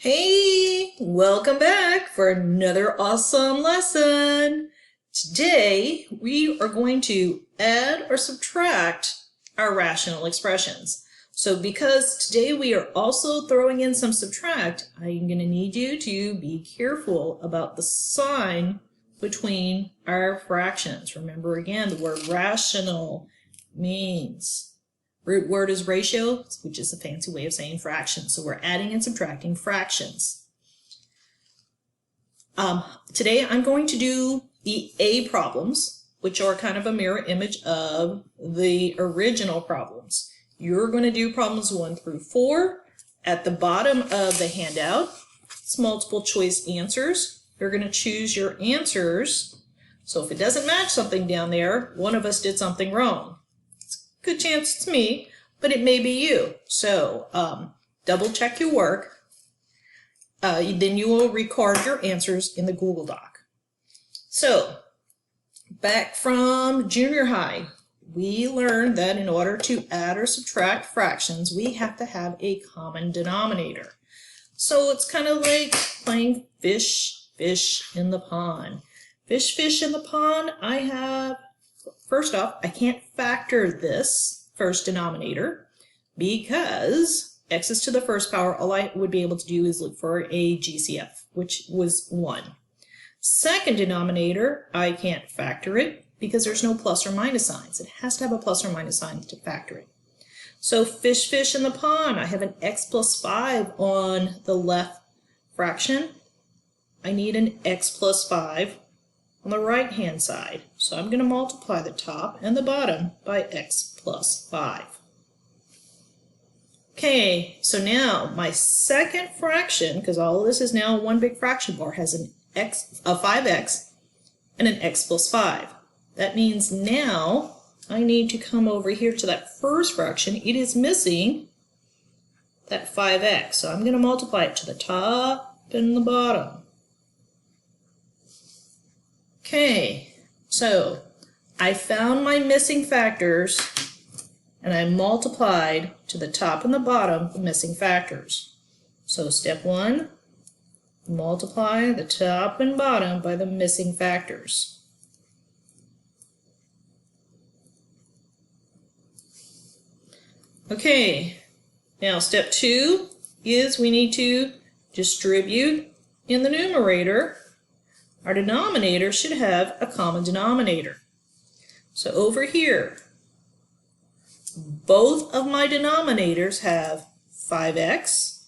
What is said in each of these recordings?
Hey, welcome back for another awesome lesson. Today we are going to add or subtract our rational expressions. So because today we are also throwing in some subtract, I'm going to need you to be careful about the sign between our fractions. Remember again, the word rational means root word is ratio, which is a fancy way of saying fraction. So we're adding and subtracting fractions. Today I'm going to do the A problems, which are kind of a mirror image of the original problems. You're going to do problems 1 through 4. At the bottom of the handout, it's multiple choice answers. You're going to choose your answers. So if it doesn't match something down there, one of us did something wrong. Good chance it's me, but it may be you. So double check your work. Then you will record your answers in the Google Doc. So back from junior high, we learned that in order to add or subtract fractions, we have to have a common denominator. So it's kind of like playing fish, fish in the pond. Fish, fish in the pond, first off, I can't factor this first denominator because x is to the first power. All I would be able to do is look for a GCF, which was 1. Second denominator, I can't factor it because there's no plus or minus signs. It has to have a plus or minus sign to factor it. So fish, fish in the pond, I have an x plus 5 on the left fraction. I need an x plus 5 on the right hand side. So I'm going to multiply the top and the bottom by x plus 5. Okay, so now my second fraction, because all of this is now one big fraction bar, has a 5x and an x plus 5. That means now I need to come over here to that first fraction. It is missing that 5x. So I'm going to multiply it to the top and the bottom. Okay, so I found my missing factors and I multiplied to the top and the bottom the missing factors. So step 1, multiply the top and bottom by the missing factors. Okay, now step 2 is we need to distribute in the numerator. Our denominator should have a common denominator. So over here, both of my denominators have 5x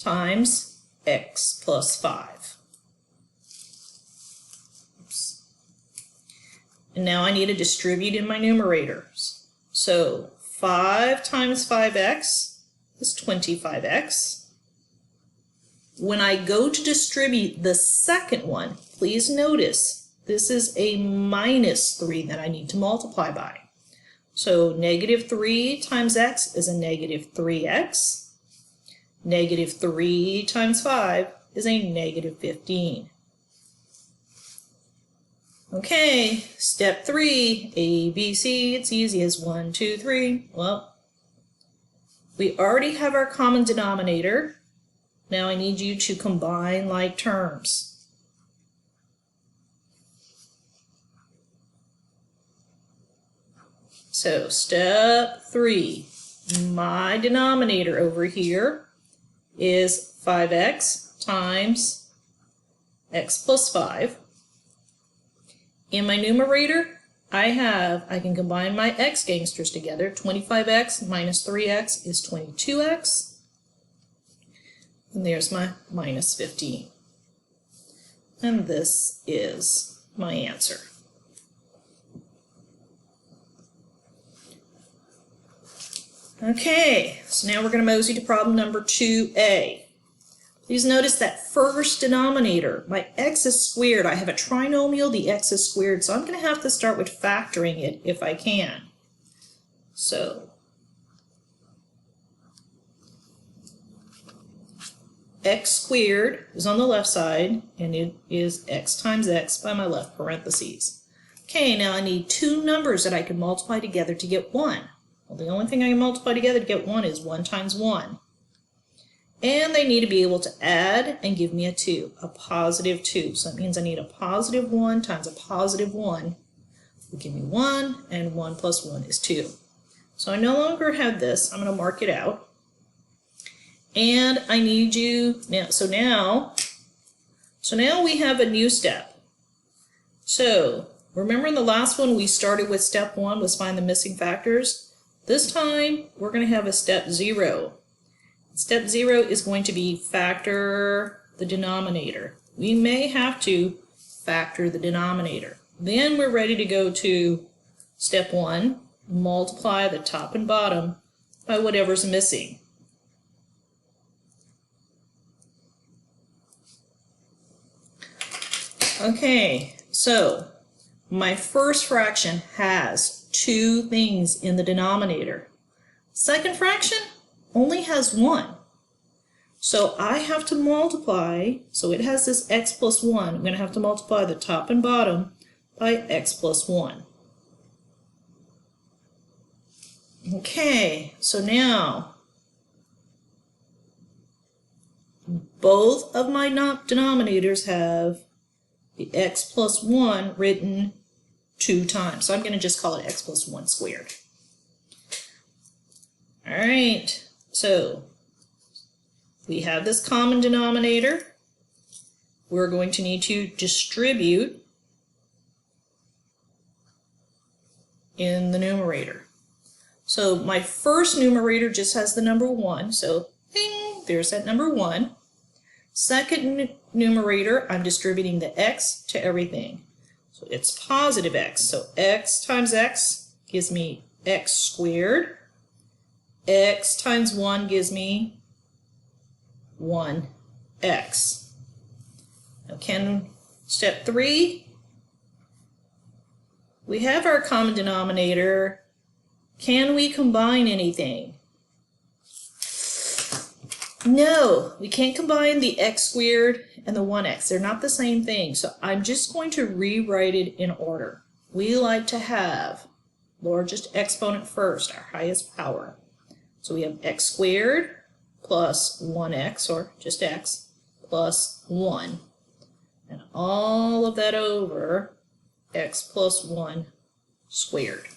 times x plus 5. Oops. And now I need to distribute in my numerators. So 5 times 5x is 25x. When I go to distribute the second one, please notice this is a minus 3 that I need to multiply by. So negative 3 times x is a negative 3x. Negative 3 times 5 is a negative 15. Okay, step 3, A, B, C, it's easy as 1, 2, 3. Well, we already have our common denominator. Now I need you to combine like terms. So step 3, my denominator over here is 5x times x plus 5. In my numerator, I can combine my x gangsters together. 25x minus 3x is 22x. And there's my minus 15. And this is my answer. Okay, so now we're going to mosey to problem number 2a. Please notice that first denominator, my x is squared. I have a trinomial, the x is squared, so I'm going to have to start with factoring it if I can. So x squared is on the left side, and it is x times x by my left parentheses. Okay, now I need two numbers that I can multiply together to get 1. Well, the only thing I can multiply together to get 1 is 1 times 1. And they need to be able to add and give me a 2, a positive 2. So that means I need a positive 1 times a positive 1 will give me 1, and 1 plus 1 is 2. So I no longer have this. I'm going to mark it out. And I need you, so now we have a new step. So remember in the last one we started with step 1 was find the missing factors. This time we're going to have a step 0. Step 0 is going to be factor the denominator. We may have to factor the denominator. Then we're ready to go to step 1, multiply the top and bottom by whatever's missing. Okay, so my first fraction has 2 things in the denominator. Second fraction only has 1. So I have to multiply, so it has this x plus 1. I'm going to have to multiply the top and bottom by x plus 1. Okay, so now both of my denominators have the x plus 1 written 2 times. So I'm going to just call it x plus 1 squared. All right, so we have this common denominator. We're going to need to distribute in the numerator. So my first numerator just has the number 1, so ding, there's that number 1. Second numerator, I'm distributing the x to everything. So it's positive x, so x times x gives me x squared. X times 1 gives me 1x. Now step 3, we have our common denominator. Can we combine anything? No, we can't combine the x squared and the 1x. They're not the same thing. So I'm just going to rewrite it in order. We like to have largest exponent first, our highest power. So we have x squared plus 1x, or just x, plus 1. And all of that over x plus 1 squared.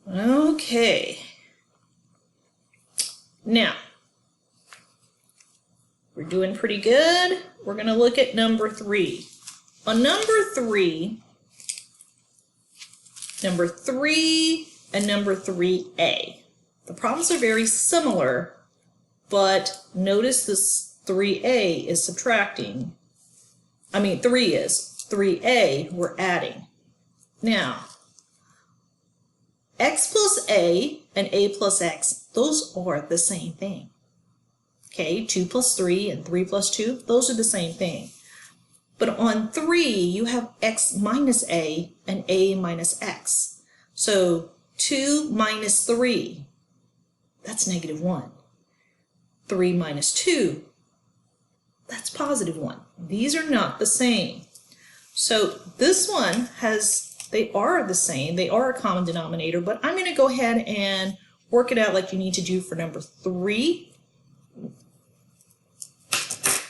Okay. Now, we're doing pretty good. We're going to look at number 3. On number 3 and number 3a. The problems are very similar, but notice this 3a is subtracting. 3 is. 3a, we're adding. Now, x plus a and a plus x, those are the same thing. Okay, 2 plus 3 and 3 plus 2, those are the same thing. But on 3, you have x minus a and a minus x. So 2 minus 3, that's negative 1. 3 minus 2, that's positive 1. These are not the same. So this one they are the same. They are a common denominator, but I'm going to go ahead and work it out like you need to do for number 3.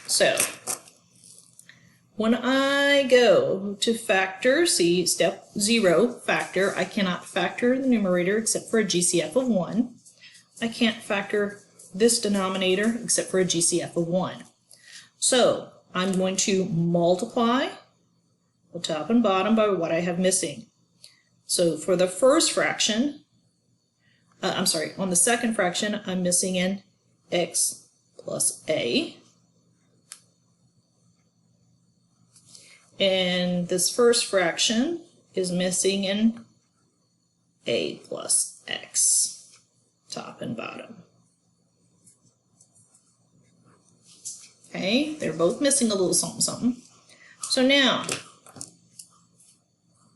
So when I go to factor, see step 0, factor, I cannot factor the numerator except for a GCF of 1. I can't factor this denominator except for a GCF of 1. So I'm going to multiply the top and bottom by what I have missing. So for the first fraction, on the second fraction, I'm missing an x plus a. And this first fraction is missing an a plus x, top and bottom. Okay, they're both missing a little something, something. So now,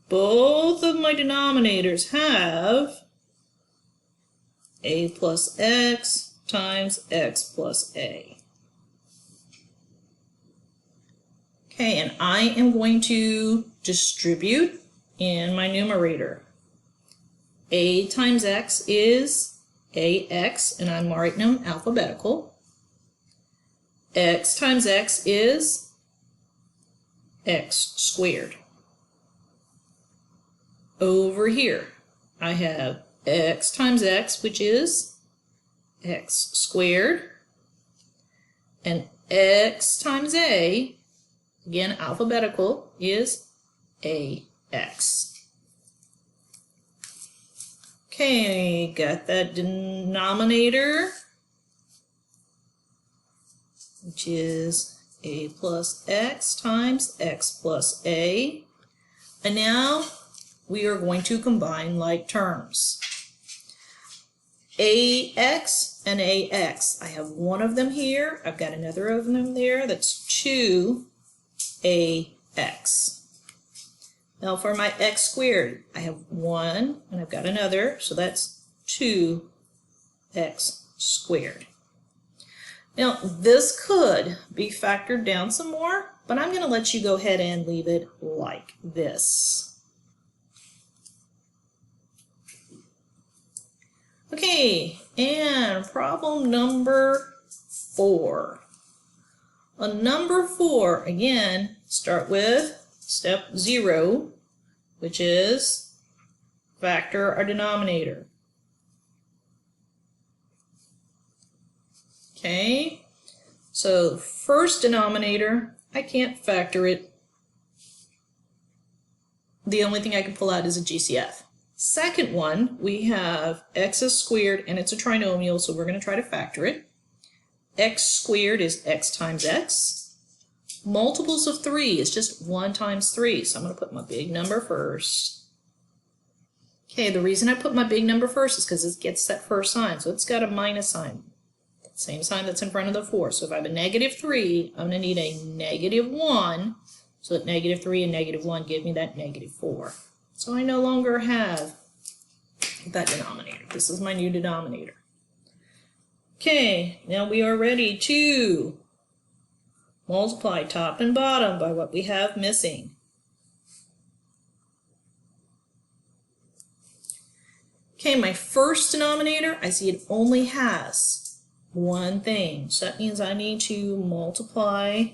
both of my denominators have a plus x times x plus a. Okay, and I am going to distribute in my numerator. A times x is ax, and I'm writing them alphabetical. X times x is x squared. Over here, I have x times x, which is x squared, and x times a, again alphabetical, is ax. Okay, got that denominator, which is a plus x times x plus a. And now we are going to combine like terms. Ax and ax. I have one of them here. I've got another of them there. That's 2ax. Now for my x squared, I have one and I've got another, so that's 2x squared. Now this could be factored down some more, but I'm going to let you go ahead and leave it like this. Okay, and problem number 4. On number 4, again, start with step 0, which is factor our denominator. Okay, so first denominator, I can't factor it. The only thing I can pull out is a GCF. Second one, we have x is squared, and it's a trinomial, so we're going to try to factor it. X squared is x times x. Multiples of 3 is just 1 times 3, so I'm going to put my big number first. Okay, the reason I put my big number first is because it gets that first sign, so it's got a minus sign. Same sign that's in front of the 4. So if I have a negative 3, I'm going to need a negative 1, so that negative 3 and negative 1 give me that negative 4. So I no longer have that denominator. This is my new denominator. Okay, now we are ready to multiply top and bottom by what we have missing. Okay, my first denominator, I see it only has one thing. So that means I need to multiply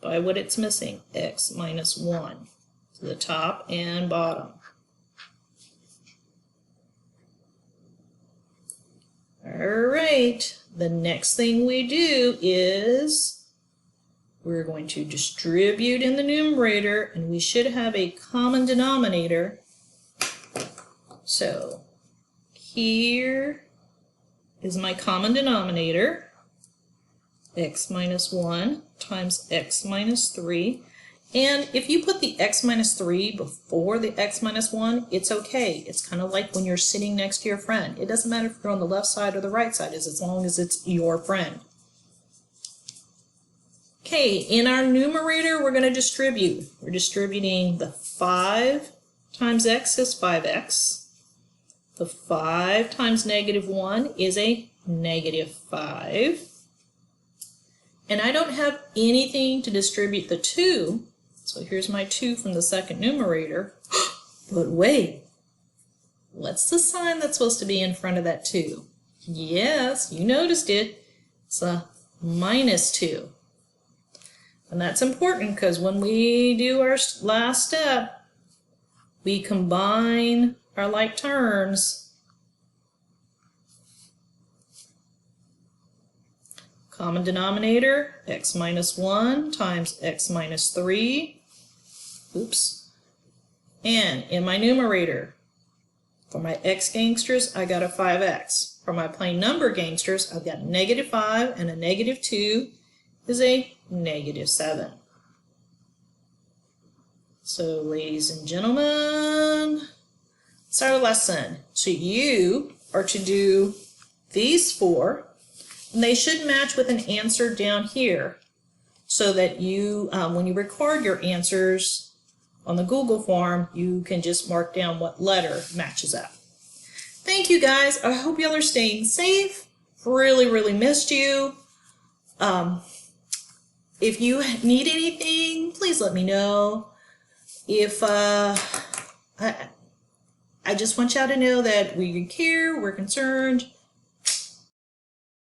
by what it's missing, x minus 1, to the top and bottom. Alright, the next thing we do is we're going to distribute in the numerator, and we should have a common denominator. So here is my common denominator, x minus 1 times x minus 3. And if you put the x minus 3 before the x minus 1, it's okay. It's kind of like when you're sitting next to your friend. It doesn't matter if you're on the left side or the right side, as long as it's your friend. Okay, in our numerator, we're going to distribute. We're distributing the 5 times x is 5x. The 5 times negative 1 is a negative 5. And I don't have anything to distribute the 2, so here's my 2 from the second numerator. But wait, what's the sign that's supposed to be in front of that 2? Yes, you noticed it. It's a minus 2. And that's important because when we do our last step, we combine our like terms. Common denominator, x minus 1 times x minus 3. Oops. And in my numerator, for my x gangsters, I got a 5x. For my plain number gangsters, I've got a negative 5 and a negative 2 is a negative 7. So, ladies and gentlemen, it's our lesson. So you are to do these 4, and they should match with an answer down here, so that you, when you record your answers on the Google form, you can just mark down what letter matches up. Thank you guys. I hope y'all are staying safe. Really missed you. If you need anything, please let me know. If I just want y'all to know that we care, we're concerned.